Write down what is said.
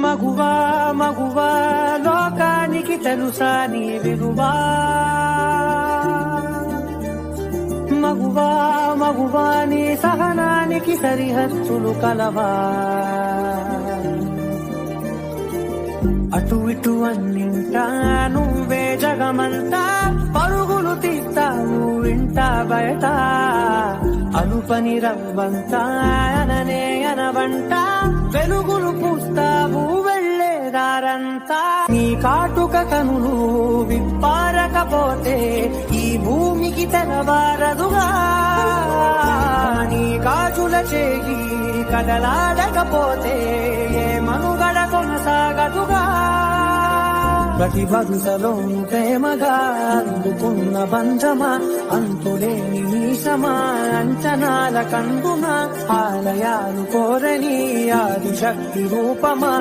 మగువా మగువా లోకానికి తెలుసా నీ విలువా మగువా మగువా నీ సహనానికి సరిహద్దులు కలవా అటు ఇటు అన్నింటా నువ్వే జగమంతా పరుగులు తీస్తావు ఇంట బయట అనుపని రవ్వంతా అననే అనవంట వెలుగులు పూస్తావు వెళ్ళేదారంతా నీ కాటుక కనులు విప్పారకపోతే ఈ భూమికి తెరవారదుగా నీ గాజుల చేయి కదలాడకపోతే ఏ మనుగడ కొనసాగదుగా ప్రతి వరుసలోను ప్రేమగా అందుకున్న బంధమా అంతులేని నీసమా అంచనాల కందున ఆలయాలు కోరని ఆదిశక్తి రూపమా